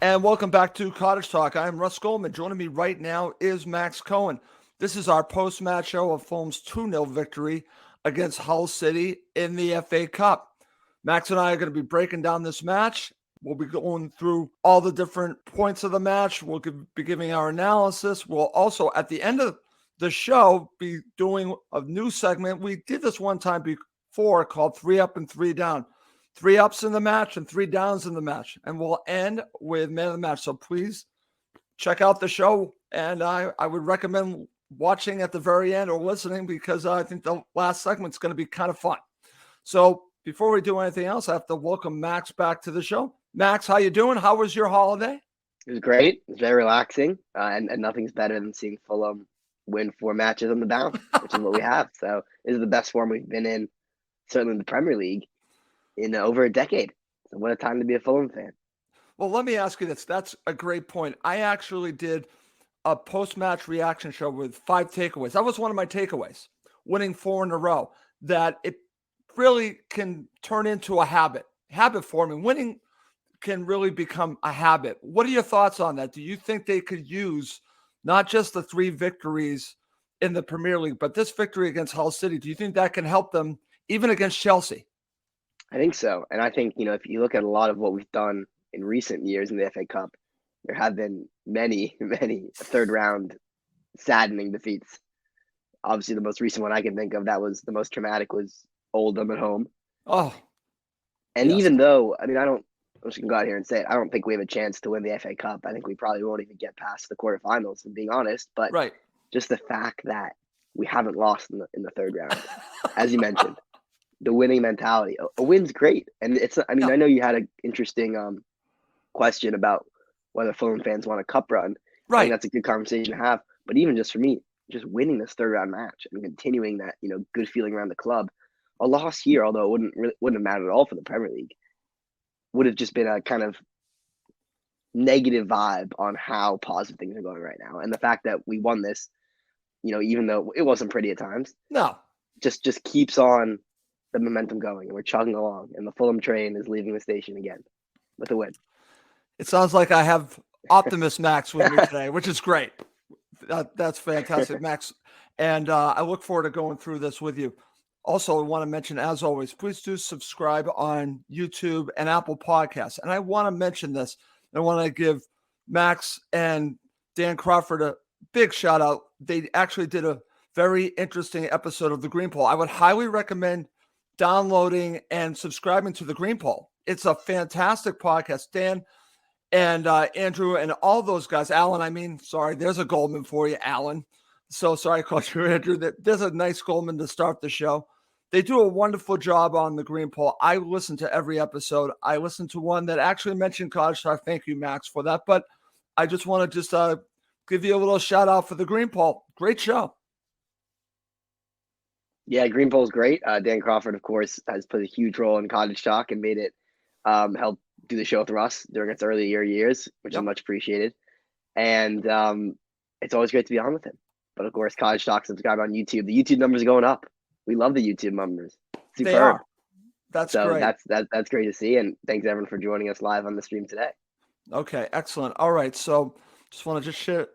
And welcome back to Cottage Talk. I'm Russ Goldman. Joining me right now is Max Cohen. This is our post-match show of Fulham's 2-0 victory against Hull City in the FA Cup. Max and I are going to be breaking down this match. We'll be going through all the different points of the match. We'll be giving our analysis. We'll also, at the end of the show, be doing a new segment. We did this one time before called 3 Up and 3 Down. 3 ups in the match and 3 downs in the match. And we'll end with man of the match. So please check out the show. And I would recommend watching at the very end or listening because I think the last segment is going to be kind of fun. So before we do anything else, I have to welcome Max back to the show. Max, how you doing? How was your holiday? It was great. It was very relaxing. And nothing's better than seeing Fulham win 4 matches on the bounce, which is what we have. So this is the best form we've been in, certainly in the Premier League, in over a decade. So what a time to be a Fulham fan. Well, let me ask you this. That's a great point. I actually did a post-match reaction show with 5 takeaways. That was one of my takeaways, winning 4 in a row, that it really can turn into a habit forming. Winning can really become a habit. What are your thoughts on that? Do you think they could use not just the 3 victories in the Premier League, but this victory against Hull City? Do you think that can help them even against Chelsea? I think so. And I think, if you look at a lot of what we've done in recent years in the FA Cup, there have been many, many third round saddening defeats. Obviously, the most recent one I can think of that was the most traumatic was Oldham at home. Oh, and yes. even though, I'm just going to go out here and say it, I don't think we have a chance to win the FA Cup. I think we probably won't even get past the quarterfinals, if being honest. But Right. just the fact that we haven't lost in the third round, as you mentioned, the winning mentality. A win's great. And I know you had an interesting question about whether Fulham fans want a cup run. I think Right. that's a good conversation to have. But even just for me, just winning this third round match and continuing that, good feeling around the club, a loss here, although it wouldn't have mattered at all for the Premier League, would have just been a kind of negative vibe on how positive things are going right now. And the fact that we won this, even though it wasn't pretty at times, No. just keeps on the momentum going, and we're chugging along, and the Fulham train is leaving the station again with a win. It sounds like I have Optimus Max with me today, which is great. That's fantastic, Max. And I look forward to going through this with you. Also, I want to mention, as always, please do subscribe on YouTube and Apple Podcasts. And I want to mention this. I want to give Max and Dan Crawford a big shout out. They actually did a very interesting episode of The Green Poll. I would highly recommend downloading and subscribing to The Green Poll. It's a fantastic podcast. Dan and Andrew and all those guys. Alan, there's a Goldman for you, Alan. So sorry I called you Andrew. There's a nice Goldman to start the show. They do a wonderful job on The Green Poll. I listen to every episode. I listened to one that actually mentioned Cottage Talk. Thank you, Max, for that. But I just want to give you a little shout out for The Green Poll. Great show. Yeah, Green Poll's great. Dan Crawford, of course, has played a huge role in Cottage Talk and made it help do the show with Russ during its earlier years, which is much appreciated. And it's always great to be on with him. But of course, Cottage Talk, subscribe on YouTube. The YouTube numbers are going up. We love the YouTube numbers. Superb. They are. That's great. That's great to see. And thanks everyone for joining us live on the stream today. Okay, excellent. All right, so just want to share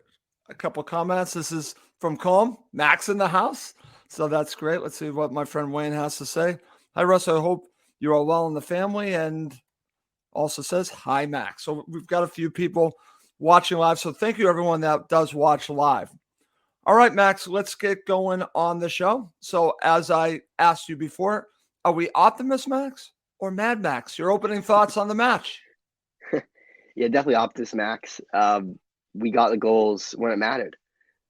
a couple comments. This is from Colm, Max in the house. So that's great. Let's see what my friend Wayne has to say. Hi, Russ. I hope you're all well in the family. And also says, hi, Max. So we've got a few people watching live. So thank you, everyone that does watch live. All right, Max, let's get going on the show. So as I asked you before, are we Optimus Max or Mad Max? Your opening thoughts on the match? Yeah, definitely Optimus Max. We got the goals when it mattered.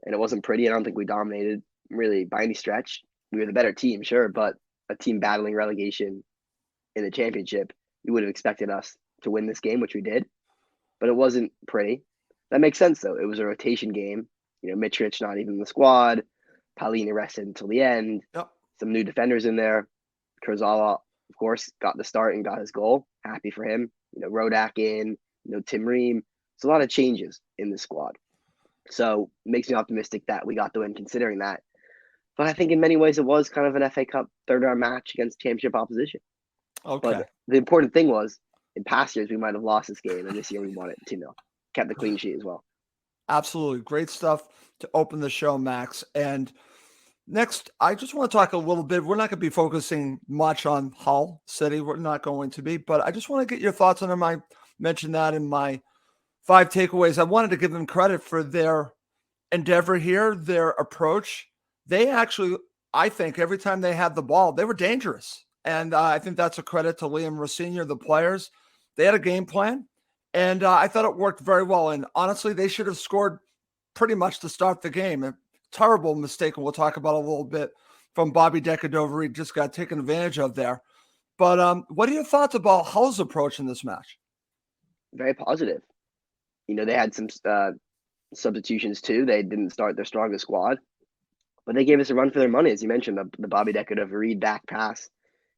And it wasn't pretty. I don't think we dominated really by any stretch. We were the better team, sure, but a team battling relegation in the championship, you would have expected us to win this game, which we did, but it wasn't pretty. That makes sense, though. It was a rotation game. Mitrovic not even in the squad. Paulini rested until the end. Yep. Some new defenders in there. Kurzawa, of course, got the start and got his goal. Happy for him. Rodak in. Tim Ream. It's a lot of changes in the squad. So it makes me optimistic that we got the win considering that. But I think in many ways it was kind of an FA Cup third round match against championship opposition. Okay. But the important thing was in past years we might have lost this game, and this year we won it 2-0. Kept the clean sheet as well. Absolutely. Great stuff to open the show, Max. And next, I just want to talk a little bit. We're not going to be focusing much on Hull City. We're not going to be, but I just want to get your thoughts on them. I mentioned that in my 5 takeaways. I wanted to give them credit for their endeavor here, their approach. They actually, I think, every time they had the ball, they were dangerous. And I think that's a credit to Liam Rossignol, the players. They had a game plan, and I thought it worked very well. And honestly, they should have scored pretty much to start the game. A terrible mistake, and we'll talk about a little bit, from Bobby Decordova. He just got taken advantage of there. But what are your thoughts about Hull's approach in this match? Very positive. They had some substitutions too. They didn't start their strongest squad, but they gave us a run for their money. As you mentioned, the Bobby Decordova back pass,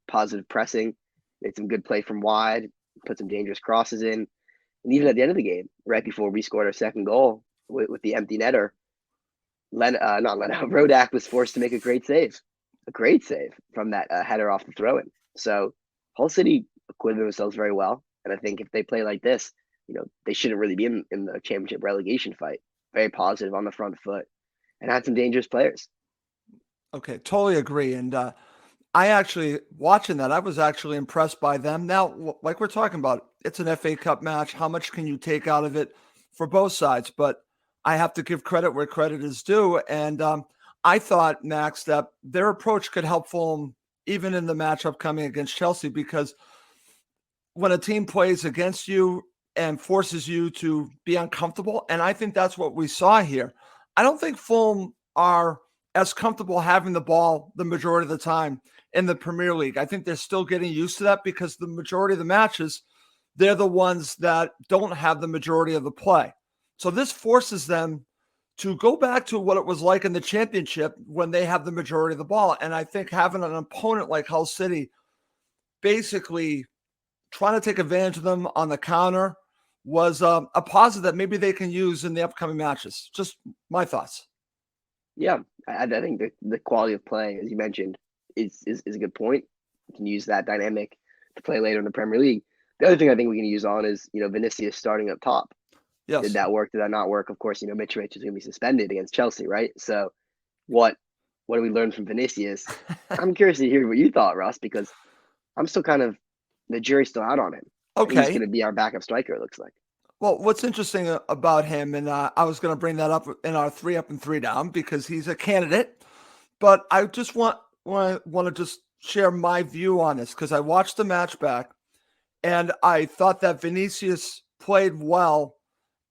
positive pressing, made some good play from wide, put some dangerous crosses in. And even at the end of the game, right before we scored our second goal with the empty netter, Rodak was forced to make a great save from that header off the throw-in. So Hull City acquitted themselves very well. And I think if they play like this, they shouldn't really be in the championship relegation fight. Very positive on the front foot and had some dangerous players. Okay, totally agree. And I actually, watching that, I was actually impressed by them. Now, like we're talking about, it's an FA Cup match. How much can you take out of it for both sides? But I have to give credit where credit is due. And I thought, Max, that their approach could help Fulham even in the matchup coming against Chelsea, because when a team plays against you and forces you to be uncomfortable, and I think that's what we saw here. I don't think Fulham are as comfortable having the ball the majority of the time in the Premier League. I think they're still getting used to that, because the majority of the matches, they're the ones that don't have the majority of the play. So this forces them to go back to what it was like in the championship when they have the majority of the ball. And I think having an opponent like Hull City basically trying to take advantage of them on the counter was a positive that maybe they can use in the upcoming matches. Just my thoughts. Yeah, I think the quality of play, as you mentioned, is a good point. You can use that dynamic to play later in the Premier League. The other thing I think we can use on is, Vinicius starting up top. Yes. Did that work? Did that not work? Of course, Mitrovic is going to be suspended against Chelsea, right? So what do we learn from Vinicius? I'm curious to hear what you thought, Russ, because I'm still the jury's still out on him. Okay. He's going to be our backup striker, it looks like. Well, what's interesting about him, and I was going to bring that up in our 3 up and 3 down, because he's a candidate, but I just want to just share my view on this, because I watched the match back and I thought that Vinicius played well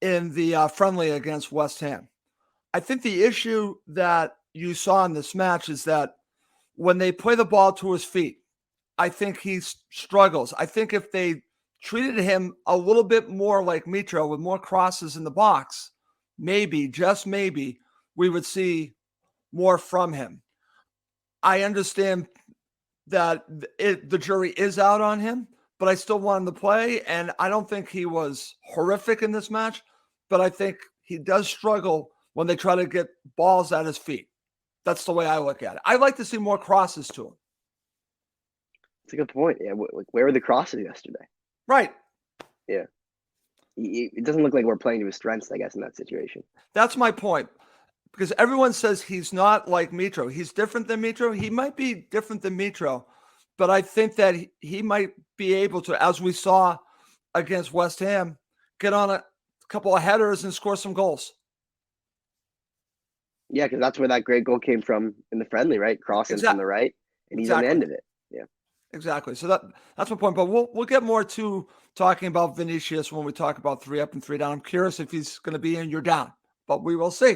in the friendly against West Ham. I think the issue that you saw in this match is that when they play the ball to his feet, I think he struggles. I think if they treated him a little bit more like Mitro with more crosses in the box, maybe, just maybe, we would see more from him. I understand that the jury is out on him, but I still want him to play, and I don't think he was horrific in this match, but I think he does struggle when they try to get balls at his feet. That's the way I look at it. I like to see more crosses to him. That's a good point. Yeah, where were the crosses yesterday? Right. Yeah. It doesn't look like we're playing to his strengths, I guess, in that situation. That's my point. Because everyone says he's not like Mitro. He's different than Mitro. He might be different than Mitro, but I think that he might be able to, as we saw against West Ham, get on a couple of headers and score some goals. Yeah, because that's where that great goal came from in the friendly, right? Crossing from the right, and he's on the end of it. Yeah. Exactly. So that's my point. But we'll get more to talking about Vinicius when we talk about 3 up and 3 down. I'm curious if he's going to be in your down, but we will see.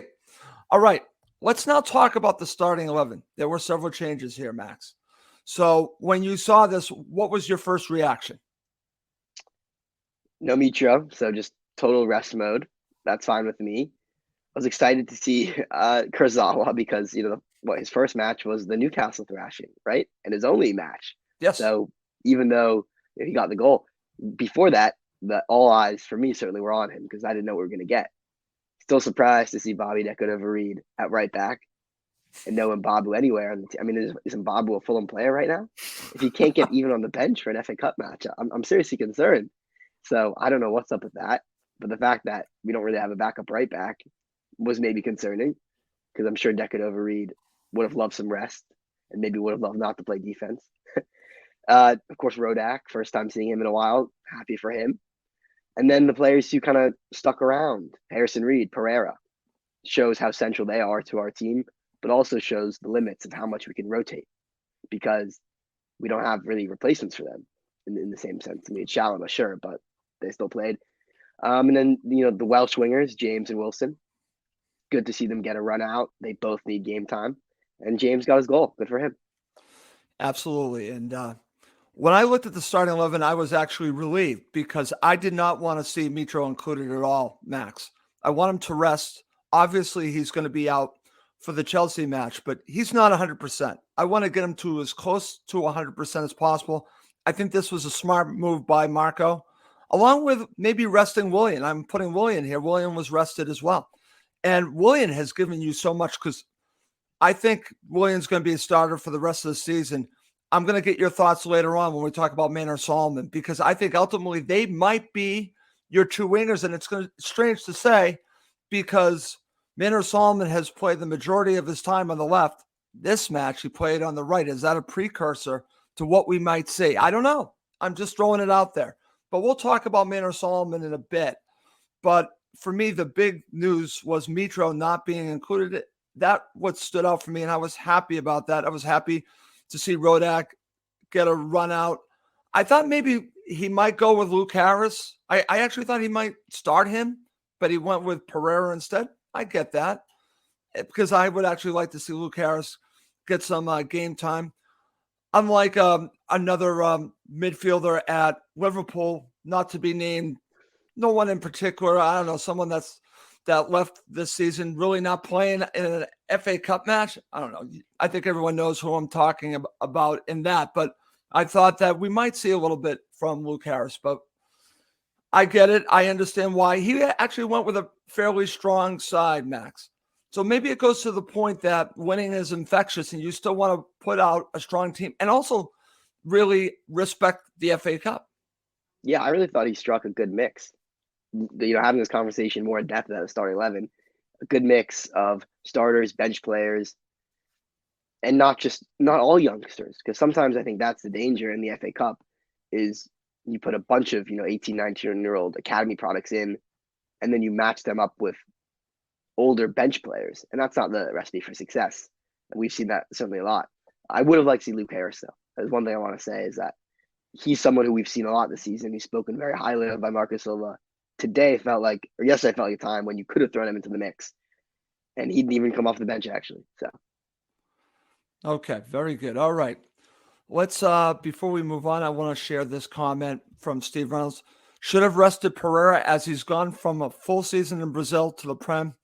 All right. Let's now talk about the starting 11. There were several changes here, Max. So when you saw this, what was your first reaction? No Mitro, so just total rest mode. That's fine with me. I was excited to see Kurzawa because, his first match was the Newcastle thrashing, right? And his only match. Yes. So even though he got the goal, before that, all eyes for me certainly were on him because I didn't know what we were going to get. Still surprised to see Bobby Decordova at right back and no Mbabu anywhere. I mean, is Mbabu a Fulham player right now? If he can't get even on the bench for an FA Cup match, I'm seriously concerned. So I don't know what's up with that. But the fact that we don't really have a backup right back was maybe concerning because I'm sure Decadova-Reid would have loved some rest and maybe would have loved not to play defense. Of course, Rodak, first time seeing him in a while, happy for him. And then the players who kind of stuck around, Harrison Reed, Pereira, shows how central they are to our team, but also shows the limits of how much we can rotate because we don't have really replacements for them in the same sense. I mean, Chalama, sure, but they still played. And then, the Welsh wingers, James and Wilson, good to see them get a run out. They both need game time. And James got his goal. Good for him. Absolutely. And when I looked at the starting 11, I was actually relieved because I did not want to see Mitro included at all, Max. I want him to rest. Obviously, he's going to be out for the Chelsea match, but he's not 100%. I want to get him to as close to 100% as possible. I think this was a smart move by Marco, along with maybe resting Willian. I'm putting Willian here. Willian was rested as well. And Willian has given you so much because I think Willian's going to be a starter for the rest of the season. I'm going to get your thoughts later on when we talk about Maynard Solomon, because I think ultimately they might be your two wingers. And it's strange to say because Maynard Solomon has played the majority of his time on the left. This match, he played on the right. Is that a precursor to what we might see? I don't know. I'm just throwing it out there. But we'll talk about Maynard Solomon in a bit. But for me, the big news was Mitro not being included. That what stood out for me, and I was happy about that. I was happy to see Rodak get a run out. I thought maybe he might go with Luke Harris. I actually thought he might start him, but he went with Pereira instead. I get that because I would actually like to see Luke Harris get some game time. Unlike another midfielder at Liverpool, not to be named, no one in particular. I don't know, someone that left this season really not playing in an FA Cup match. I don't know. I think everyone knows who I'm talking about in that, but I thought that we might see a little bit from Luke Harris, but I get it. I understand why. He actually went with a fairly strong side, Max. So maybe it goes to the point that winning is infectious and you still want to put out a strong team and also really respect the FA Cup. Yeah, I really thought he struck a good mix. Having this conversation more in depth at the starting 11, a good mix of starters, bench players, and not all youngsters. Because sometimes I think that's the danger in the FA Cup is you put a bunch of 18, 19-year-old academy products in, and then you match them up with older bench players, and that's not the recipe for success. And we've seen that certainly a lot. I would have liked to see Luke Harris though. That's one thing I want to say is that he's someone who we've seen a lot this season. He's spoken very highly of by Marco Silva. Yesterday felt like a time when you could have thrown him into the mix, and he didn't even come off the bench actually. So, okay, very good. All right, let's before we move on, I want to share this comment from Steve Reynolds. Should have rested Pereira as he's gone from a full season in Brazil to the Prem.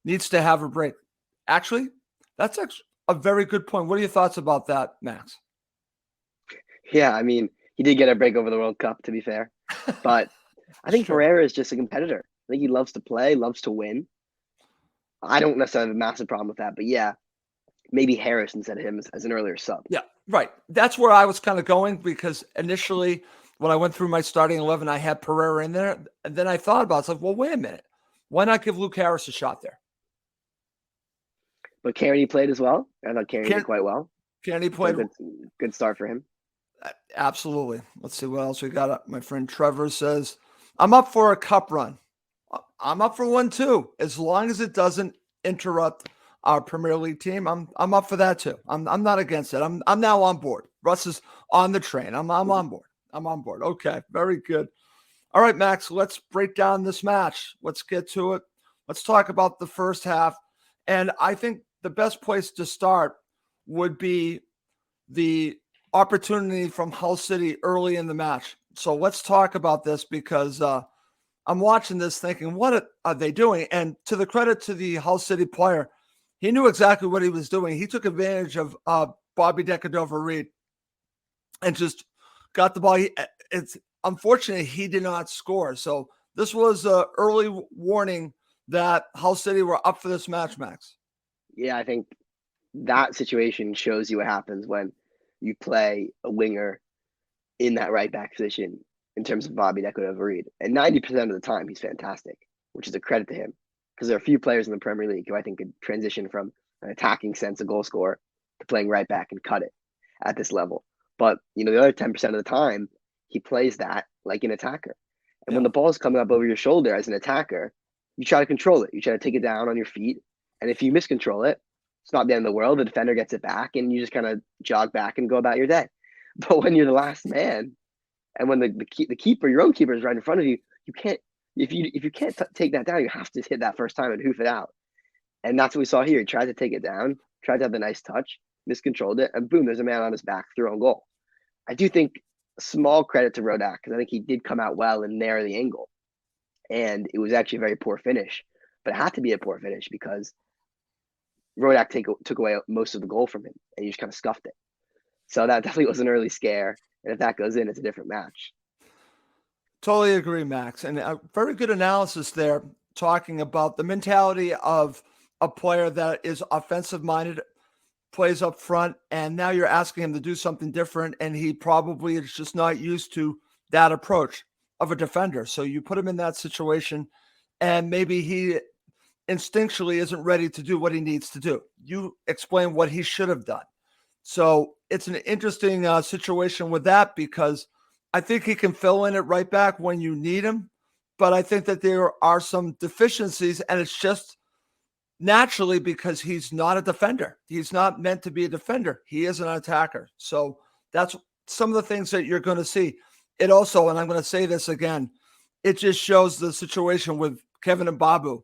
Needs to have a break. Actually, that's a very good point. What are your thoughts about that, Max? yeah, I mean, he did get a break over the World Cup, to be fair, but I think Pereira is just a competitor. I think he loves to play, loves to win. I don't necessarily have a massive problem with that, but yeah, maybe Harris instead of him as an earlier sub. Yeah, right. That's where I was kind of going because initially when I went through my starting 11, I had Pereira in there. And then I thought about it. It's like, well, wait a minute. Why not give Luke Harris a shot there? But Kearney played as well. I thought Kearney did quite well. Kearney played. Good start for him. Absolutely. Let's see what else we got. My friend Trevor says, I'm up for a cup run. I'm up for one too, as long as it doesn't interrupt our Premier League team. I'm up for that too. I'm not against it. I'm now on board. Russ is on the train. I'm on board. I'm on board. Okay, very good. All right, Max, let's break down this match. Let's get to it. Let's talk about the first half. And I think the best place to start would be the opportunity from Hull City early in the match. So let's talk about this because I'm watching this thinking, what are they doing? And to the credit to the Hull City player, he knew exactly what he was doing. He took advantage of Bobby Decadova-Reid and just got the ball. It's unfortunate he did not score. So this was an early warning that Hull City were up for this match, Max. Yeah, I think that situation shows you what happens when you play a winger in that right back position. in terms of Bobby that could have read. And 90% of the time, he's fantastic, which is a credit to him. Because there are a few players in the Premier League who I think could transition from an attacking sense of goal scorer to playing right back and cut it at this level. But, the other 10% of the time, he plays that like an attacker. And when the ball's coming up over your shoulder as an attacker, you try to control it. You try to take it down on your feet. And if you miscontrol it, it's not the end of the world. The defender gets it back and you just kind of jog back and go about your day. But when you're the last man, and when the keeper, your own keeper, is right in front of you, you can't. If you can't take that down, you have to hit that first time and hoof it out. And that's what we saw here. He tried to take it down, tried to have the nice touch, miscontrolled it, and boom, there's a man on his back through own goal. I do think small credit to Rodak because I think he did come out well and narrow the angle. And it was actually a very poor finish, but it had to be a poor finish because Rodak took away most of the goal from him and he just kind of scuffed it. So that definitely was an early scare. And if that goes in, it's a different match. Totally agree, Max. And a very good analysis there, talking about the mentality of a player that is offensive-minded, plays up front, and now you're asking him to do something different, and he probably is just not used to that approach of a defender. So you put him in that situation, and maybe he instinctually isn't ready to do what he needs to do. You explain what he should have done. So it's an interesting situation with that because I think he can fill in at right back when you need him, but I think that there are some deficiencies, and it's just naturally because he's not a defender. He's not meant to be a defender. He is an attacker. So that's some of the things that you're going to see. It also, and I'm going to say this again, it just shows the situation with Kevin and Babu.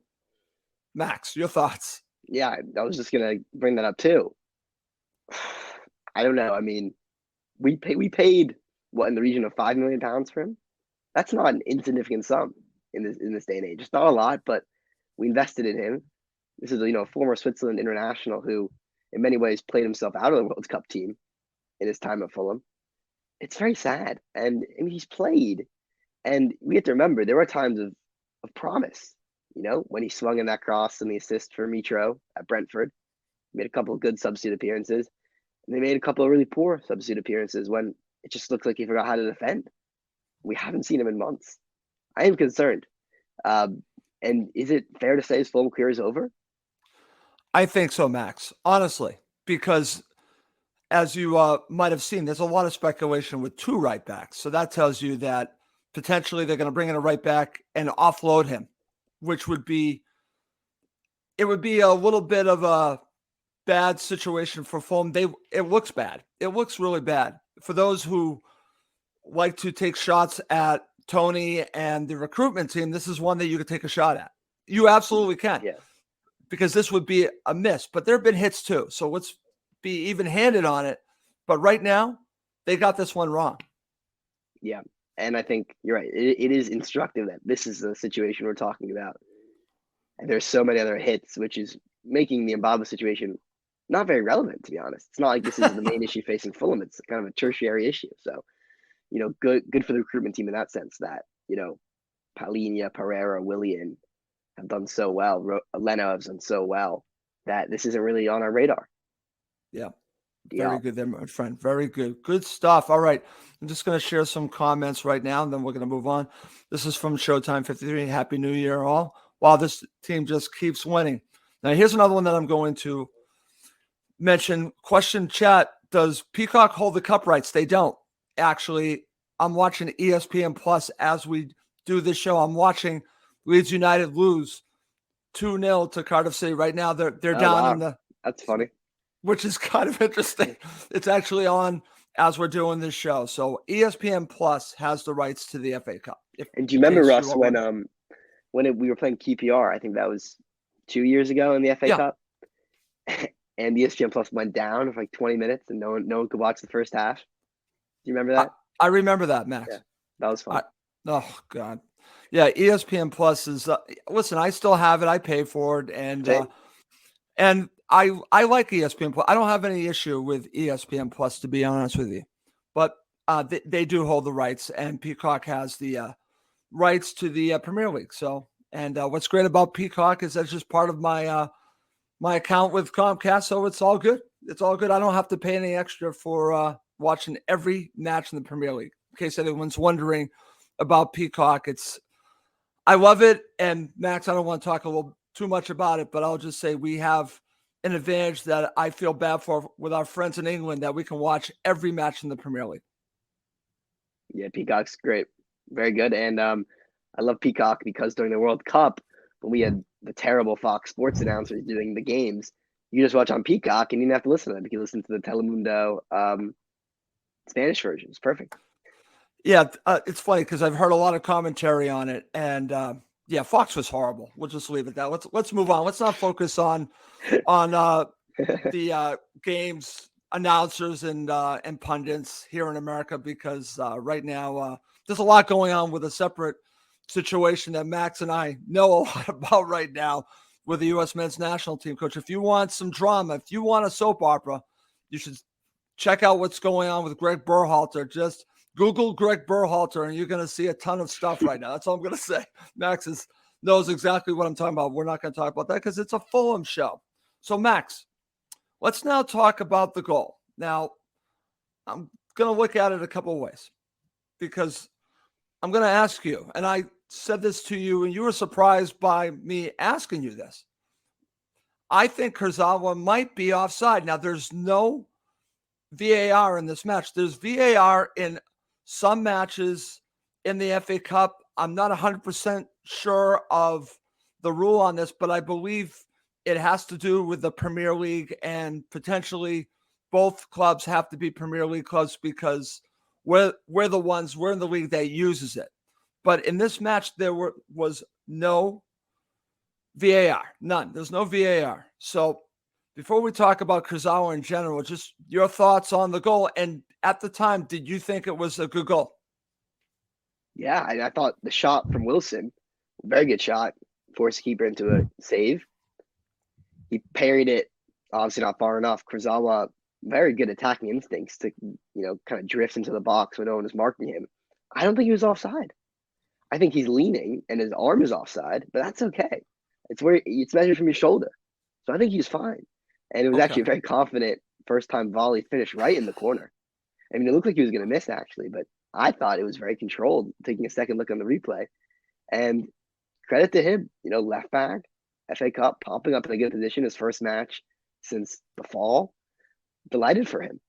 Max, your thoughts? Yeah, I was just going to bring that up too. I don't know. I mean, we paid what, in the region of £5 million for him? That's not an insignificant sum in this day and age. It's not a lot, but we invested in him. This is a former Switzerland international who, in many ways, played himself out of the World Cup team in his time at Fulham. It's very sad, and I mean, he's played, and we have to remember there were times of promise. When he swung in that cross and the assist for Mitro at Brentford, he made a couple of good substitute appearances, and they made a couple of really poor substitute appearances when it just looked like he forgot how to defend. We haven't seen him in months. I am concerned. And is it fair to say his Fulham career is over? I think so, Max, honestly, because as you might have seen, there's a lot of speculation with two right backs. So that tells you that potentially they're going to bring in a right back and offload him, which would be a little bit of a bad situation for Fulham. It looks bad. It looks really bad. For those who like to take shots at Tony and the recruitment team, this is one that you could take a shot at. You absolutely can. Yeah. Because this would be a miss. But there have been hits too. So let's be even-handed on it. But right now, they got this one wrong. Yeah. And I think you're right. It is instructive that this is the situation we're talking about. And there's so many other hits, which is making the Mbaba situation not very relevant, to be honest. It's not like this is the main issue facing Fulham. It's kind of a tertiary issue. So, good for the recruitment team in that sense that, Palhinha, Pereira, Willian have done so well. Leno has done so well that this isn't really on our radar. Yeah. Very good there, my friend. Very good. Good stuff. All right. I'm just going to share some comments right now, and then we're going to move on. This is from Showtime 53. Happy New Year, all. Wow, this team just keeps winning. Now, here's another one that I'm going to mention. Question chat, does Peacock hold the cup rights? They don't. Actually, I'm watching ESPN Plus as we do this show. I'm watching Leeds United lose 2-0 to Cardiff City right now. They're down in the... That's funny. Which is kind of interesting. It's actually on as we're doing this show. So ESPN Plus has the rights to the FA Cup. And do you remember, Russ, when we were playing QPR, I think that was 2 years ago in the FA Cup, and ESPN Plus went down for like 20 minutes and no one could watch the first half? Do you remember that? I remember that, Max. Yeah, that was fun. Oh, God. Yeah, ESPN Plus is listen, I still have it. I pay for it, and I like ESPN Plus. I don't have any issue with ESPN Plus, to be honest with you, but they do hold the rights, and Peacock has the rights to the Premier League. So, and what's great about Peacock is that's just part of my my account with Comcast. So it's all good. It's all good. I don't have to pay any extra for watching every match in the Premier League. In case anyone's wondering about Peacock. I love it. And Max, I don't want to talk a little too much about it, but I'll just say we have an advantage that I feel bad for with our friends in England, that we can watch every match in the Premier League. Yeah, Peacock's great. Very good. And I love Peacock because during the World Cup, when we had the terrible Fox Sports announcers doing the games, you just watch on Peacock and you didn't have to listen to them. You could listen to the Telemundo Spanish version. It's perfect. Yeah, it's funny because I've heard a lot of commentary on it, and yeah, Fox was horrible. We'll just leave it that. Let's move on. Let's not focus on the games announcers and pundits here in America, because right now there's a lot going on with a separate situation that Max and I know a lot about right now with the U.S. men's national team. Coach, if you want some drama, if you want a soap opera, you should check out what's going on with Greg Berhalter. Just Google Greg Berhalter and you're going to see a ton of stuff right now. That's all I'm going to say. Max knows exactly what I'm talking about. We're not going to talk about that because it's a Fulham show. So, Max, let's now talk about the goal. Now, I'm going to look at it a couple of ways, because I'm going to ask you, and I said this to you, and you were surprised by me asking you this. I think Kurzawa might be offside. Now, there's no VAR in this match. There's VAR in some matches in the FA Cup. I'm not 100% sure of the rule on this, but I believe it has to do with the Premier League, and potentially both clubs have to be Premier League clubs because we're in the league that uses it. But in this match, there was no VAR, none. There's no VAR. So before we talk about Kurzawa in general, just your thoughts on the goal. And at the time, did you think it was a good goal? Yeah, I thought the shot from Wilson, very good shot, forced the keeper into a save. He parried it, obviously not far enough. Kurzawa, very good attacking instincts to, kind of drift into the box when no one was marking him. I don't think he was offside. I think he's leaning and his arm is offside, but that's okay. It's measured from your shoulder. So I think he's fine. And it was actually a very confident first time volley finish right in the corner. I mean, it looked like he was going to miss actually, but I thought it was very controlled, taking a second look on the replay. And credit to him, left back, FA Cup, popping up in a good position, his first match since the fall. Delighted for him.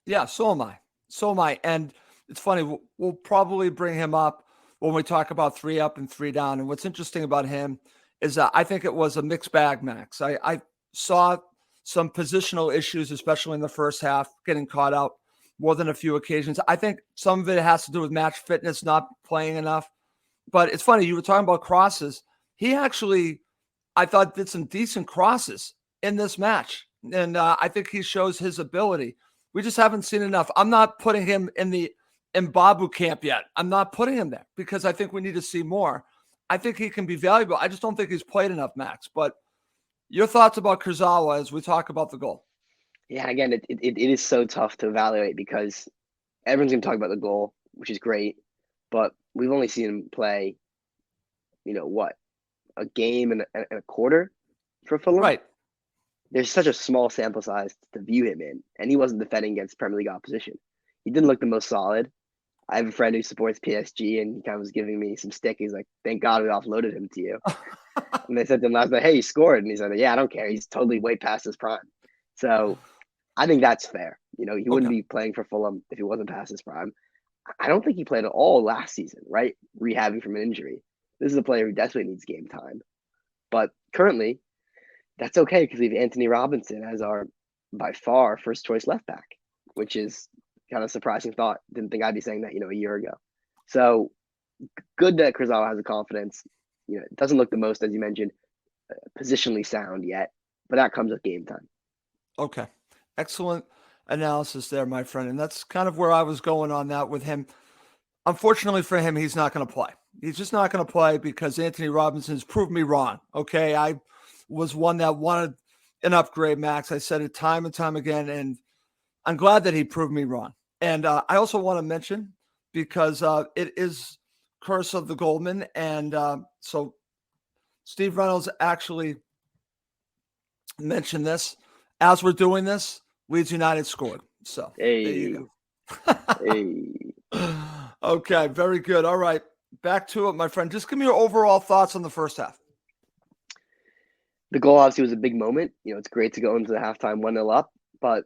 Yeah, so am I. And it's funny, we'll probably bring him up when we talk about 3 up and 3 down. And what's interesting about him is that I think it was a mixed bag, Max. I saw some positional issues, especially in the first half, getting caught out more than a few occasions. I think some of it has to do with match fitness, not playing enough. But it's funny, you were talking about crosses. He actually, I thought, did some decent crosses in this match. And I think he shows his ability. We just haven't seen enough. I'm not putting him in the Mbabu camp yet. I'm not putting him there because I think we need to see more. I think he can be valuable. I just don't think he's played enough, Max. But your thoughts about Kurzawa as we talk about the goal? Yeah, again, it is so tough to evaluate because everyone's going to talk about the goal, which is great, but we've only seen him play, a game and a quarter for Fulham. Right. There's such a small sample size to view him in, and he wasn't defending against Premier League opposition. He didn't look the most solid. I have a friend who supports PSG, and he kind of was giving me some stick. He's like, "Thank God we offloaded him to you." And they said to him last night, "Hey, he scored," and he said, "Yeah, I don't care. He's totally way past his prime." So I think that's fair. He wouldn't be playing for Fulham if he wasn't past his prime. I don't think he played at all last season, right? Rehabbing from an injury. This is a player who desperately needs game time. But currently, that's okay because we have Anthony Robinson as our, by far, first choice left back, which is kind of a surprising thought. Didn't think I'd be saying that, a year ago. So good that Kurzawa has the confidence. It doesn't look the most, as you mentioned, positionally sound yet, but that comes with game time. Okay. Excellent analysis there, my friend. And that's kind of where I was going on that with him. Unfortunately for him, he's not going to play. He's just not going to play because Anthony Robinson's proved me wrong. Okay. I was one that wanted an upgrade, Max. I said it time and time again, and I'm glad that he proved me wrong. And I also want to mention, because it is Curse of the Goldman, and so Steve Reynolds actually mentioned this. As we're doing this, Leeds United scored. So hey. there you go. Hey. Okay, very good. All right, back to it, my friend. Just give me your overall thoughts on the first half. The goal obviously was a big moment. It's great to go into the halftime 1-0 up, but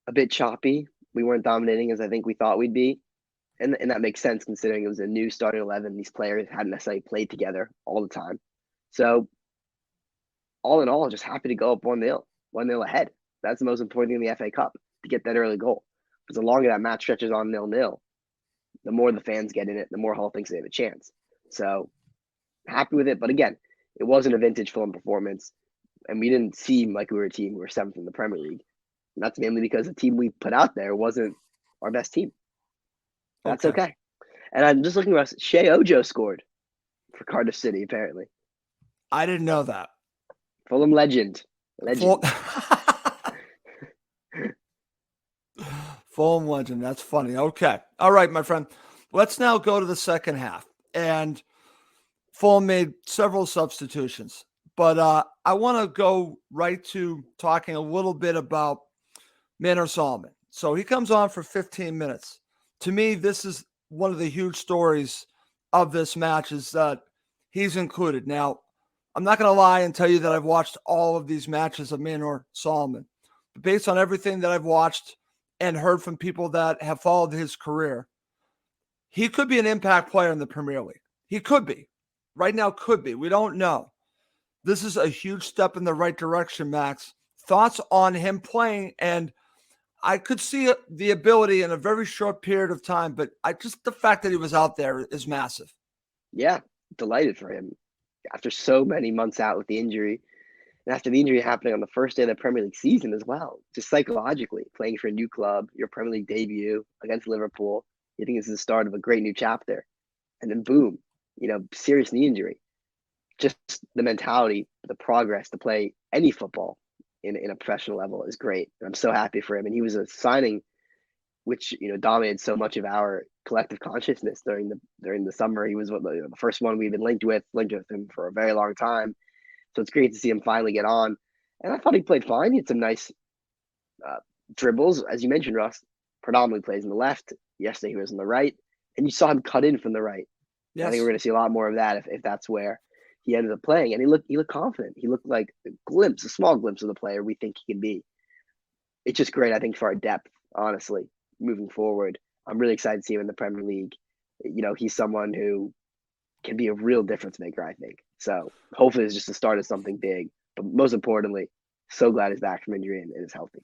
a bit choppy. We weren't dominating as I think we thought we'd be. And that makes sense considering it was a new starting 11. These players hadn't necessarily played together all the time. So, all in all, just happy to go up 1-0, 1-0 ahead. That's the most important thing in the FA Cup, to get that early goal. Because the longer that match stretches on 0-0, the more the fans get in it, the more Hull thinks they have a chance. So, happy with it. But again, it wasn't a vintage Fulham performance, and we didn't seem like we were a team. We were seventh in the Premier League. And that's mainly because the team we put out there wasn't our best team. That's okay. And I'm just looking at Shea Ojo scored for Cardiff City, apparently. I didn't know that. Fulham legend. Fulham legend. That's funny. Okay. All right, my friend. Let's now go to the second half. And Fulham made several substitutions. But I want to go right to talking a little bit about Manor Solomon. So he comes on for 15 minutes. To me, this is one of the huge stories of this match is that he's included. Now, I'm not going to lie and tell you that I've watched all of these matches of Manor Solomon. But based on everything that I've watched and heard from people that have followed his career, he could be an impact player in the Premier League. He could be. Right now, could be. We don't know. This is a huge step in the right direction, Max. Thoughts on him playing? And I could see the ability in a very short period of time, but the fact that he was out there is massive. Yeah, delighted for him. After so many months out with the injury, and after the injury happening on the first day of the Premier League season as well, just psychologically, playing for a new club, your Premier League debut against Liverpool, you think this is the start of a great new chapter. And then boom, serious knee injury. Just the mentality, the progress to play any football in a professional level is great. And I'm so happy for him. And he was a signing which dominated so much of our collective consciousness during the summer. He was the first one we've been linked with him for a very long time. So it's great to see him finally get on. And I thought he played fine. He had some nice dribbles, as you mentioned, Russ. Predominantly plays on the left. Yesterday he was on the right, and you saw him cut in from the right. Yes. I think we're going to see a lot more of that if that's where he ended up playing. And he looked confident. He looked like a small glimpse of the player we think he can be. It's just great, I think, for our depth, honestly, moving forward. I'm really excited to see him in the Premier League. He's someone who can be a real difference maker, I think. So hopefully it's just the start of something big. But most importantly, so glad he's back from injury and is healthy.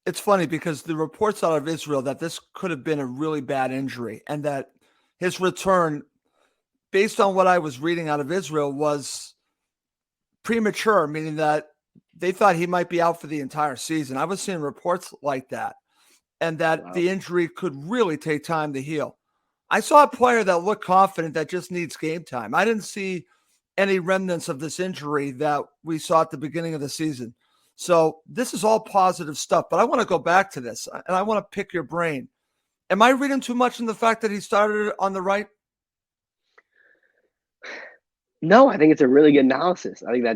It's funny because the reports out of Israel that this could have been a really bad injury and that his return, based on what I was reading out of Israel, was premature, meaning that they thought he might be out for the entire season. I was seeing reports like that, and that the injury could really take time to heal. I saw a player that looked confident that just needs game time. I didn't see any remnants of this injury that we saw at the beginning of the season. So this is all positive stuff, but I want to go back to this, and I want to pick your brain. Am I reading too much in the fact that he started on the right? No, I think it's a really good analysis. I think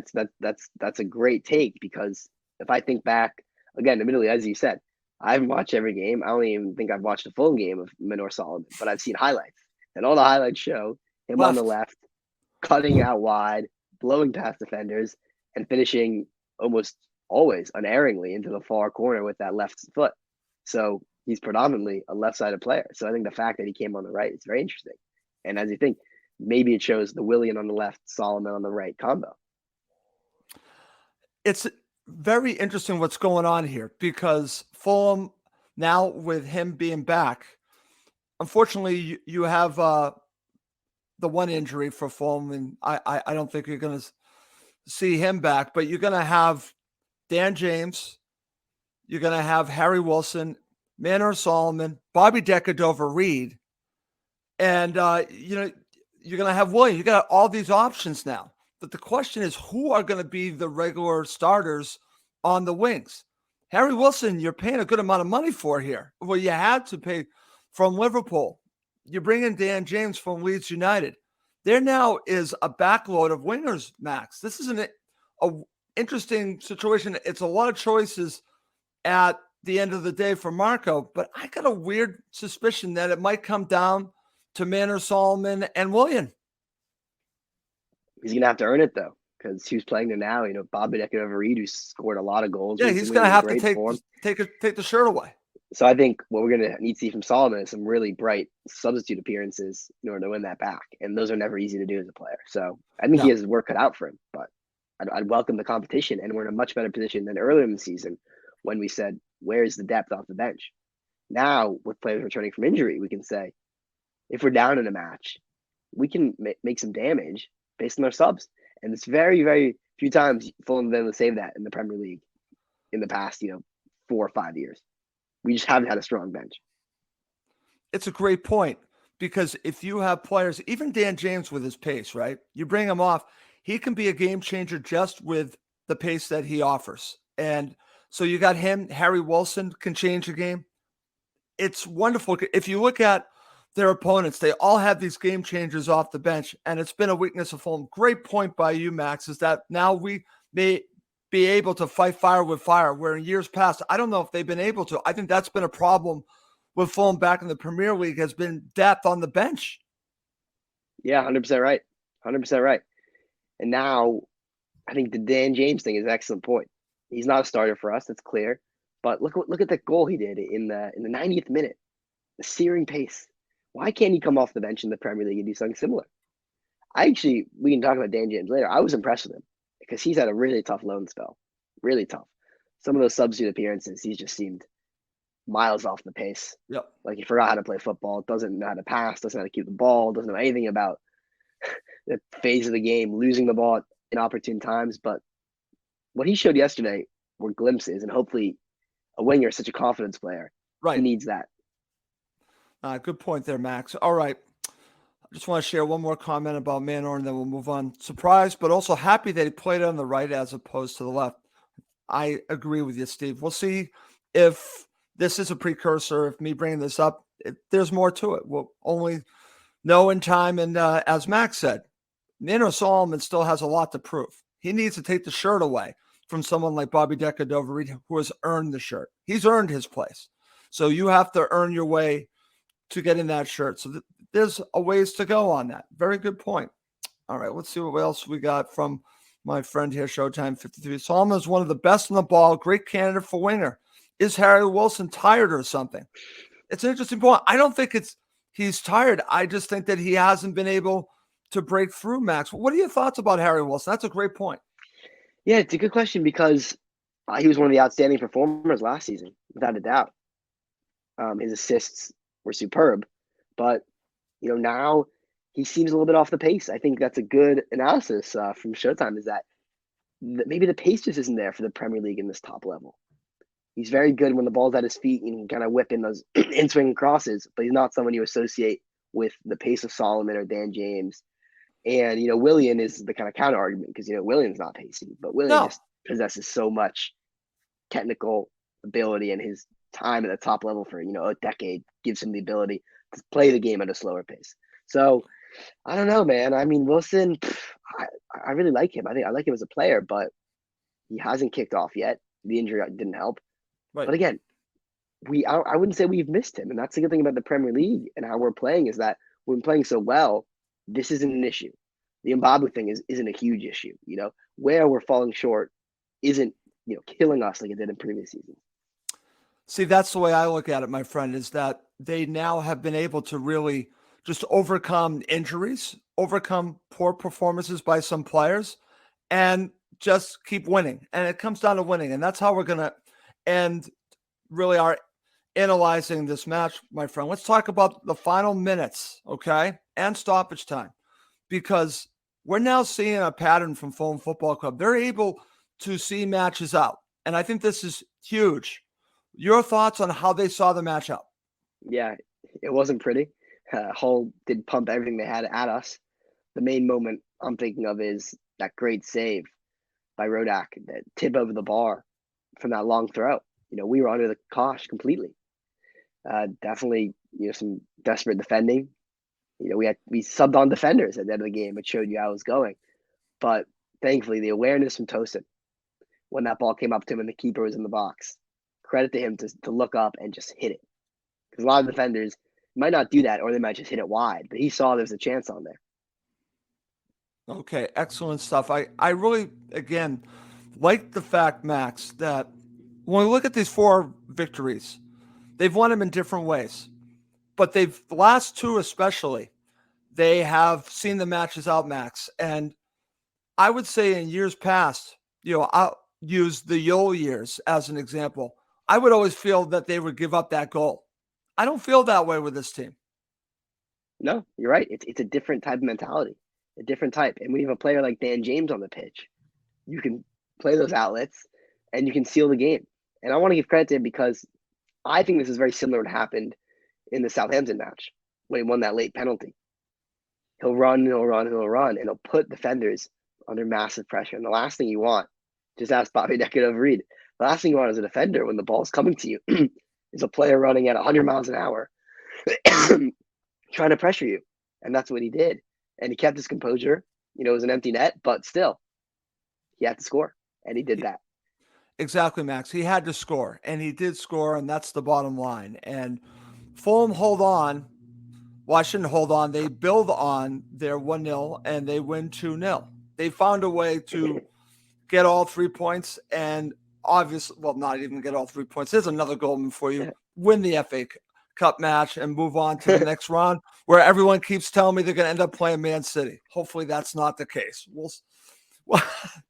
that's a great take because if I think back, again, admittedly, as you said, I haven't watched every game. I don't even think I've watched a full game of Manor Solomon, but I've seen highlights. And all the highlights show him on the left, cutting out wide, blowing past defenders, and finishing almost always unerringly into the far corner with that left foot. So he's predominantly a left-sided player. So I think the fact that he came on the right is very interesting. And as you think, maybe it shows the Willian on the left, Solomon on the right combo. It's very interesting what's going on here because Fulham, now with him being back, unfortunately, you have the one injury for Fulham, and I don't think you're going to see him back, but you're going to have Dan James, you're going to have Harry Wilson, Manor Solomon, Bobby Decker-Dover-Reed, and you're going to have William. You got all these options now. But the question is, who are going to be the regular starters on the wings? Harry Wilson, you're paying a good amount of money for here. Well, you had to pay from Liverpool. You bring in Dan James from Leeds United. There now is a backload of wingers, Max. This is an interesting situation. It's a lot of choices at the end of the day for Marco, but I got a weird suspicion that it might come down to Manor, Solomon, and Willian. He's gonna have to earn it though, because who's playing there now? Bobby Reed, who scored a lot of goals Yeah, recently, he's going to in have to great form. take the shirt away. So I think what we're gonna need to see from Solomon is some really bright substitute appearances in order to win that back, and those are never easy to do as a player. So I think he has his work cut out for him, but I'd welcome the competition, and we're in a much better position than earlier in the season when we said, where's the depth off the bench? Now, with players returning from injury, we can say, if we're down in a match, we can make some damage based on our subs. And it's very, very few times Fulham have been able to save that in the Premier League in the past, 4 or 5 years. We just haven't had a strong bench. It's a great point, because if you have players, even Dan James with his pace, right? You bring him off, he can be a game changer just with the pace that he offers. And so you got him. Harry Wilson can change the game. It's wonderful. If you look at their opponents, they all have these game changers off the bench, and it's been a weakness of Fulham. Great point by you, Max, is that now we may be able to fight fire with fire, where in years past, I don't know if they've been able to. I think that's been a problem with Fulham back in the Premier League, has been depth on the bench. Yeah, 100% right. 100% right. And now I think the Dan James thing is an excellent point. He's not a starter for us, that's clear. But look at that goal he did in the 90th minute. The searing pace. Why can't he come off the bench in the Premier League and do something similar? We can talk about Dan James later. I was impressed with him because he's had a really tough loan spell. Really tough. Some of those substitute appearances, he's just seemed miles off the pace. Yep. Like he forgot how to play football, doesn't know how to pass, doesn't know how to keep the ball, doesn't know anything about the phase of the game, losing the ball at inopportune times. But what he showed yesterday were glimpses, and hopefully a winger is such a confidence player. Right. He needs that. Good point there, Max. All right. I just want to share one more comment about Manor, and then we'll move on. Surprised, but also happy that he played on the right as opposed to the left. I agree with you, Steve. We'll see if this is a precursor, if me bringing this up, there's more to it. We'll only know in time. And as Max said, Manor Solomon still has a lot to prove. He needs to take the shirt away from someone like Bobby Reed, who has earned the shirt. He's earned his place. So you have to earn your way to get in that shirt. So there's a ways to go on that. Very good point. All right, let's see what else we got from my friend here, Showtime 53. Solomon is one of the best on the ball. Great candidate for winger. Is Harry Wilson tired or something? It's an interesting point. I don't think he's tired. I just think that he hasn't been able to break through, Max. What are your thoughts about Harry Wilson? That's a great point. Yeah, it's a good question because he was one of the outstanding performers last season, without a doubt. His assists were superb, but now he seems a little bit off the pace. I think that's a good analysis from Showtime, is that maybe the pace just isn't there for the Premier League in this top level. He's very good when the ball's at his feet and he can kind of whip in those in-swing crosses, but he's not someone you associate with the pace of Solomon or Dan James. And, Willian is the kind of counter argument because, Willian's not pacey, but Willian just possesses so much technical ability, and his time at the top level for, a decade gives him the ability to play the game at a slower pace. So I don't know, man. I mean, Wilson, I really like him. I like him as a player, but he hasn't kicked off yet. The injury didn't help. Right. But again, I wouldn't say we've missed him. And that's the good thing about the Premier League and how we're playing, is that we're playing so well, this isn't an issue. The Zimbabwe thing isn't a huge issue. Where we're falling short isn't, killing us like it did in previous seasons. See, that's the way I look at it, my friend, is that they now have been able to really just overcome injuries, overcome poor performances by some players, and just keep winning. And it comes down to winning. And that's how we're going to end really our analyzing this match, my friend. Let's talk about the final minutes, okay, and stoppage time, because we're now seeing a pattern from Fulham Football Club. They're able to see matches out, and I think this is huge. Your thoughts on how they saw the match out? Yeah, it wasn't pretty. Hull did pump everything they had at us. The main moment I'm thinking of is that great save by Rodak, that tip over the bar from that long throw. We were under the cosh completely. Definitely, some desperate defending. We subbed on defenders at the end of the game, which showed you how it was going. But thankfully, the awareness from Tosin when that ball came up to him and the keeper was in the box, credit to him to look up and just hit it. Because a lot of defenders might not do that, or they might just hit it wide. But he saw there's a chance on there. Okay, excellent stuff. I really, again, like the fact, Max, that when we look at these 4 victories, they've won them in different ways. But the last 2 especially, they have seen the matches out, Max. And I would say in years past, I'll use the Yule years as an example. I would always feel that they would give up that goal. I don't feel that way with this team. No, you're right. It's a different type of mentality, a different type. And when you have a player like Dan James on the pitch, you can play those outlets and you can seal the game. And I want to give credit to him because I think this is very similar to what happened in the Southampton match when he won that late penalty. He'll run, and he'll put defenders under massive pressure. And the last thing you want, just ask Bobby Decker to read, the last thing you want as a defender when the ball's coming to you is a player running at 100 miles an hour trying to pressure you. And that's what he did. And he kept his composure. It was an empty net, but still, he had to score. And he did that. Exactly, Max. He had to score, and he did score, and that's the bottom line. And Fulham hold on. Well, I shouldn't hold on. They build on their 1-0, and they win 2-0. They found a way to get all 3 points, and obviously, well, not even get all 3 points. There's another Goldman for you. Win the FA Cup match and move on to the next round, where everyone keeps telling me they're going to end up playing Man City. Hopefully, that's not the case.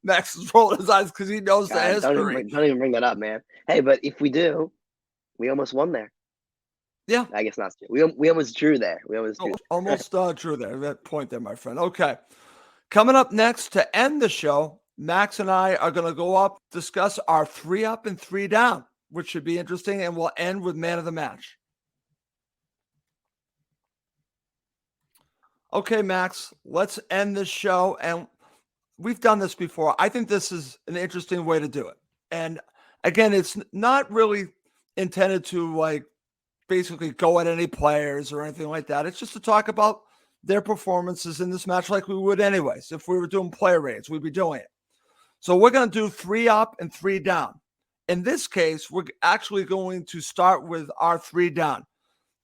Max is rolling his eyes because he knows the history. Don't even bring that up, man. Hey, but if we do, we almost won there. Yeah. I guess not. We almost drew there. Almost drew there. That point there, my friend. Okay. Coming up next to end the show, Max and I are going to go up, discuss our 3 up and 3 down, which should be interesting, and we'll end with man of the match. Okay, Max, let's end this show. And we've done this before. I think this is an interesting way to do it. And again, it's not really intended to basically go at any players or anything like that. It's just to talk about their performances in this match like we would anyways. If we were doing player ratings, we'd be doing it. So we're going to do 3 up and 3 down. In this case, we're actually going to start with our 3 down.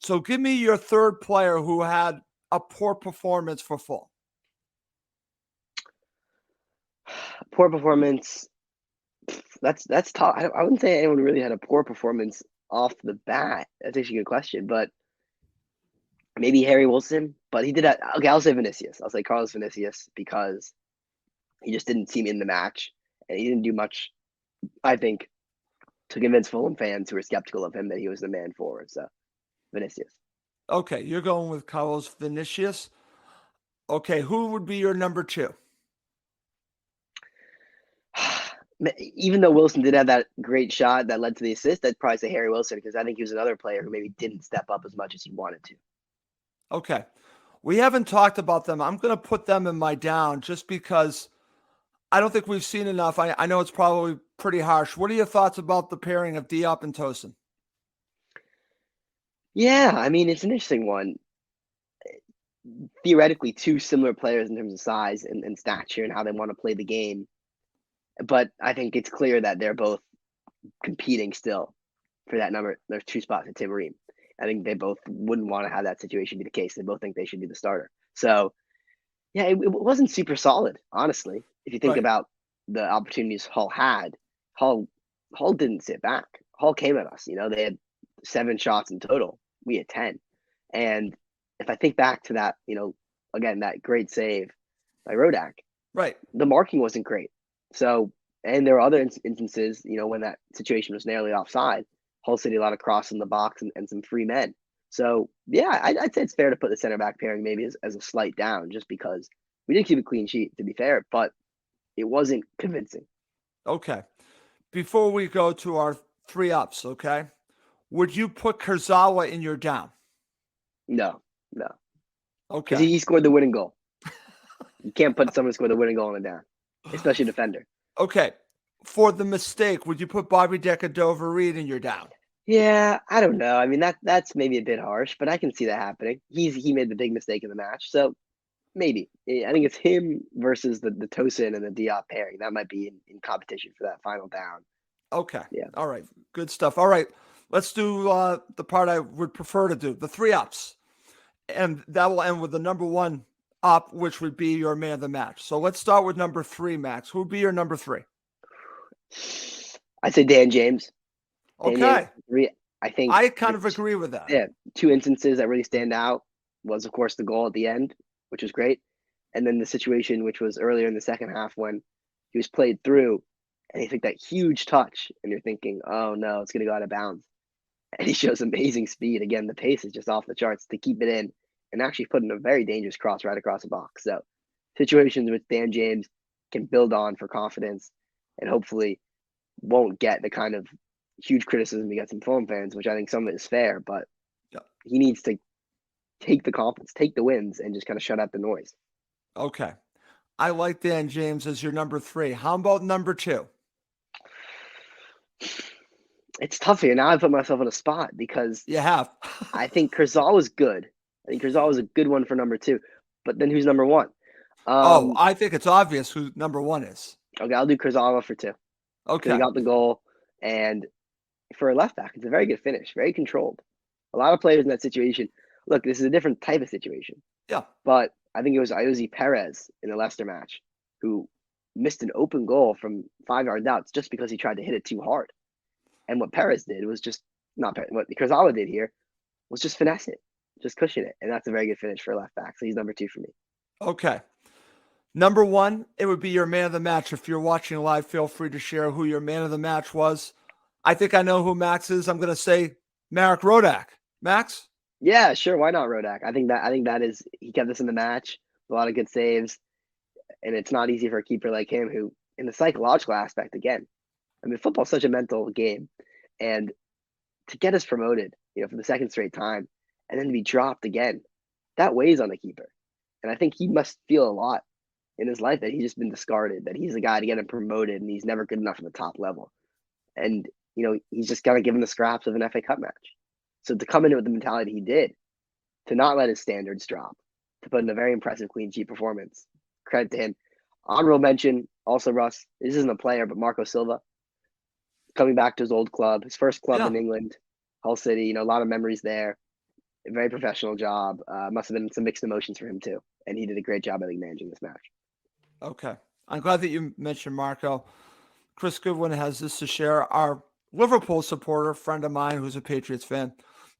So give me your third player who had a poor performance for Fulham. Poor performance. That's tough. I wouldn't say anyone really had a poor performance off the bat. That's actually a good question, but maybe Harry Wilson. But he did that. Okay, I'll say Vinicius. I'll say Carlos Vinicius because he just didn't seem in the match, and he didn't do much, I think, to convince Fulham fans who were skeptical of him that he was the man forward. So, Vinicius. Okay, you're going with Carlos Vinicius. Okay, who would be your number 2? Even though Wilson did have that great shot that led to the assist, I'd probably say Harry Wilson because I think he was another player who maybe didn't step up as much as he wanted to. Okay. We haven't talked about them. I'm going to put them in my down just because I don't think we've seen enough. I know it's probably pretty harsh. What are your thoughts about the pairing of Diop and Tosin? Yeah, I mean, it's an interesting one. Theoretically, 2 similar players in terms of size and stature and how they want to play the game. But I think it's clear that they're both competing still for that number. There's 2 spots at Tim Ream. I think they both wouldn't want to have that situation be the case. They both think they should be the starter. So, yeah, it wasn't super solid, honestly. If you think about the opportunities Hull had, Hull didn't sit back. Hull came at us. They had 7 shots in total. We had 10. And if I think back to that, again, that great save by Rodak, right? The marking wasn't great. So, and there were other instances, when that situation was narrowly offside. Hull City a lot of cross in the box and some free men. So, yeah, I'd say it's fair to put the center back pairing maybe as a slight down just because we did keep a clean sheet, to be fair, but it wasn't convincing. Okay. Before we go to our 3 ups, okay, would you put Kurzawa in your down? No. Okay. Because he scored the winning goal. You can't put someone who scored the winning goal in a down, especially a defender. Okay. For the mistake, would you put Bobby Decker-Dover-Reed in your down? Yeah, I don't know. I mean, that's maybe a bit harsh, but I can see that happening. He made the big mistake in the match, so maybe. I think it's him versus the Tosin and the Diop pairing. That might be in competition for that final down. Okay. Yeah. All right. Good stuff. All right. Let's do the part I would prefer to do, the three ups. And that will end with the number one up, which would be your man of the match. So let's start with number 3, Max. Who would be your number 3? I'd say Dan James. Dan James, Okay. three. I think I kind of agree with that. yeah, two instances that really stand out was, of course, the goal at the end, which was great, and then the situation, which was earlier in the second half when he was played through, and he took that huge touch, and you're thinking, oh no, it's going to go out of bounds, and he shows amazing speed. Again, the pace is just off the charts to keep it in and actually put in a very dangerous cross right across the box. So situations which Dan James can build on for confidence, and hopefully won't get the kind of huge criticism he gets from Fulham fans, which I think some of it is fair, but he needs to take the confidence, take the wins, and just kind of shut out the noise. Okay. I like Dan James as your number 3. How about number 2? It's tough here. Now I put myself in a spot because You have. I think Kurzawa was good. I think Kurzawa was a good one for number 2. But then who's number 1? I think it's obvious who number 1 is. Okay, I'll do Kurzawa for 2. Okay. He got the goal, and for a left back, it's a very good finish, very controlled. A lot of players in that situation. Look, this is a different type of situation. Yeah. But I think it was Iosi Perez in the Leicester match who missed an open goal from 5 yards out just because he tried to hit it too hard. And what Perez did was just not Perez, what Kurzawa did here was just finesse it, just cushion it. And that's a very good finish for a left back. So he's number 2 for me. Okay. Number 1, it would be your man of the match. If you're watching live, feel free to share who your man of the match was. I think I know who Max is. I'm going to say Marek Rodak. Max? Yeah, sure. Why not Rodak? I think that is, he kept us in the match, a lot of good saves. And it's not easy for a keeper like him who, in the psychological aspect, again, I mean, football's such a mental game. And to get us promoted, for the second straight time, and then to be dropped again, that weighs on the keeper. And I think he must feel a lot in his life that he's just been discarded, that he's the guy to get him promoted and he's never good enough at the top level. And, he's just kind of given the scraps of an FA Cup match. So to come in with the mentality he did, to not let his standards drop, to put in a very impressive clean sheet performance, credit to him. Honorable mention, also Russ, this isn't a player, but Marco Silva, coming back to his old club, his first club in England, Hull City, a lot of memories there. A very professional job. Must have been some mixed emotions for him too. And he did a great job, I think, managing this match. Okay. I'm glad that you mentioned Marco. Chris Goodwin has this to share. Our Liverpool supporter, friend of mine who's a Patriots fan.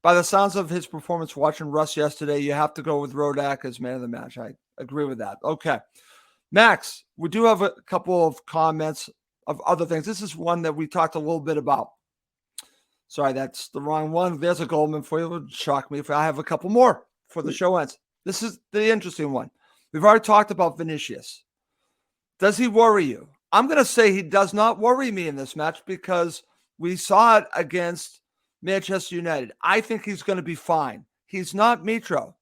By the sounds of his performance watching Russ yesterday, you have to go with Rodak as man of the match. I agree with that. Okay. Max, we do have a couple of comments of other things. This is one that we talked a little bit about. Sorry, that's the wrong one. There's a Goldman for you. It would shock me if I have a couple more before the show ends. This is the interesting one. We've already talked about Vinicius. Does he worry you? I'm going to say he does not worry me in this match because we saw it against Manchester United. I think he's going to be fine. He's not Mitro,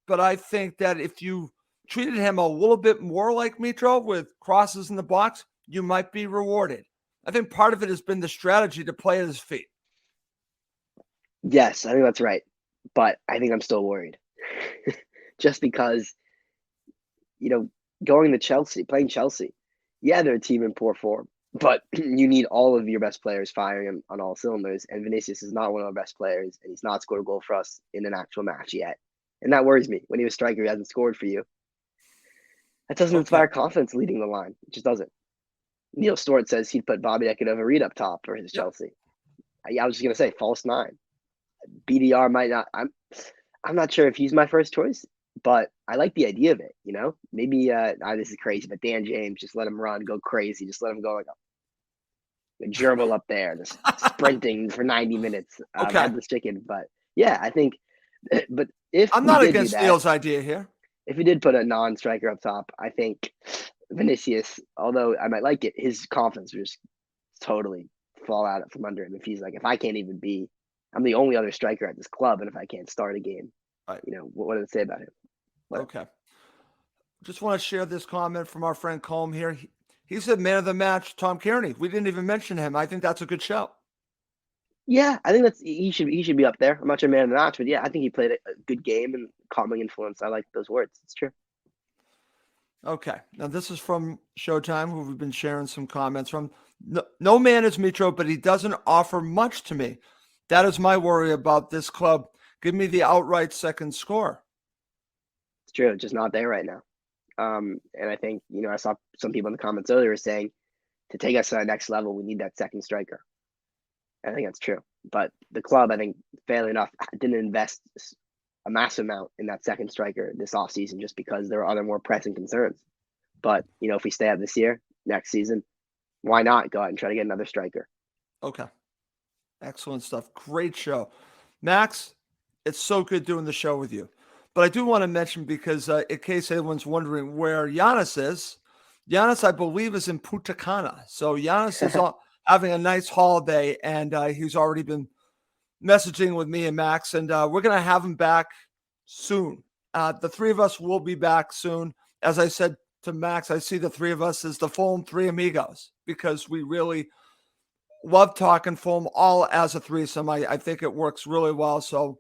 but I think that if you treated him a little bit more like Mitro with crosses in the box, you might be rewarded. I think part of it has been the strategy to play at his feet. Yes, I think that's right. But I think I'm still worried. Just because, going to Chelsea, playing Chelsea, yeah, they're a team in poor form, but you need all of your best players firing on all cylinders. And Vinicius is not one of our best players, and he's not scored a goal for us in an actual match yet. And that worries me. When he was striker, he hasn't scored for you. That doesn't inspire confidence leading the line. It just doesn't. Neil Stewart says he'd put Bobby Reed up top for his Chelsea. I was just going to say false 9. BDR might not. I'm not sure if he's my first choice, but I like the idea of it. Maybe this is crazy, but Dan James, just let him run, go crazy, just let him go like a gerbil up there, just sprinting for 90 minutes, headless chicken. But yeah, I think. But if I'm not against Neil's idea here, if he did put a non-striker up top, I think Vinicius, although I might like it, his confidence would just totally fall out from under him if he's like, if I can't even be. I'm the only other striker at this club, and if I can't start a game, what does it say about him? Okay. Just want to share this comment from our friend Colm here. He said man of the match, Tom Kearney. We didn't even mention him. I think that's a good shout. Yeah, I think he should be up there. I'm not sure man of the match, but yeah, I think he played a good game and calming influence. I like those words. It's true. Okay. Now this is from Showtime, who we've been sharing some comments from. No man is Mitro, but he doesn't offer much to me. That is my worry about this club. Give me the outright second score. It's true, just not there right now. And I think, I saw some people in the comments earlier saying to take us to that next level, we need that second striker. I think that's true. But the club, I think, fairly enough, didn't invest a massive amount in that second striker this offseason just because there are other more pressing concerns. But, if we stay up this year, next season, why not go out and try to get another striker? Okay. Excellent stuff. Great show. Max, it's so good doing the show with you. But I do want to mention, because in case anyone's wondering where Giannis is, Giannis, I believe, is in Punta Cana. So Giannis is having a nice holiday, and he's already been messaging with me and Max, and we're going to have him back soon. The three of us will be back soon. As I said to Max, I see the three of us as the Fulham Three Amigos, because we really love talking Fulham all as a threesome. I think it works really well. So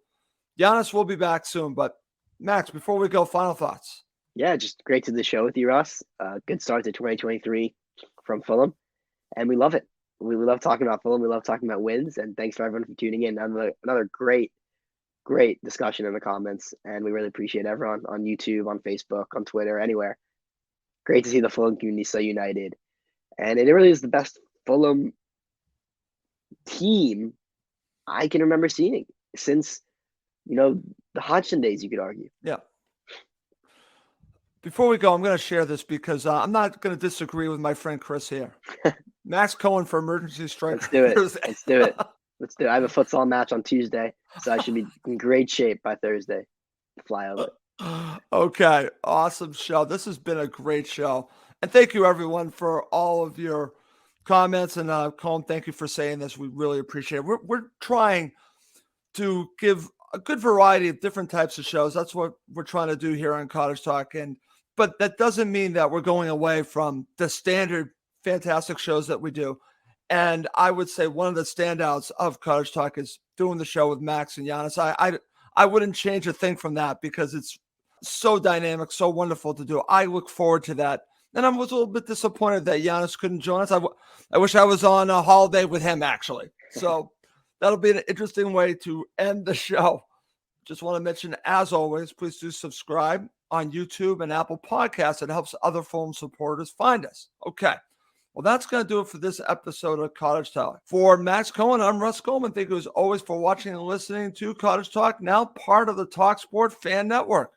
Giannis will be back soon. But Max, before we go, final thoughts. Yeah, just great to the show with you, Russ. Good start to 2023 from Fulham, and we love it. We love talking about Fulham. We love talking about wins, and thanks for everyone for tuning in. Another great discussion in the comments, and we really appreciate everyone on YouTube, on Facebook, on Twitter, anywhere. Great to see the Fulham community so united, and it really is the best Fulham team I can remember seeing since, the Hodgson days, you could argue. Yeah. Before we go, I'm going to share this because I'm not going to disagree with my friend Chris here. Max Cohen for emergency striker. Let's do it. Let's do it. Let's do it. I have a futsal match on Tuesday, so I should be in great shape by Thursday to fly over. Okay. Awesome show. This has been a great show. And thank you, everyone, for all of your comments. And Colin, thank you for saying this. We really appreciate it. We're trying to give a good variety of different types of shows. That's what we're trying to do here on Cottage Talk. But that doesn't mean that we're going away from the standard fantastic shows that we do. And I would say one of the standouts of Cottage Talk is doing the show with Max and Giannis. I wouldn't change a thing from that, because it's so dynamic, so wonderful to do. I look forward to that. And I was a little bit disappointed that Giannis couldn't join us. I wish I was on a holiday with him, actually. So that'll be an interesting way to end the show. Just want to mention, as always, please do subscribe on YouTube and Apple Podcasts. It helps other Fulham supporters find us. Okay. Well, that's going to do it for this episode of Cottage Talk. For Max Cohen, I'm Russ Goldman. Thank you as always for watching and listening to Cottage Talk, now part of the talkSPORT Fan Network.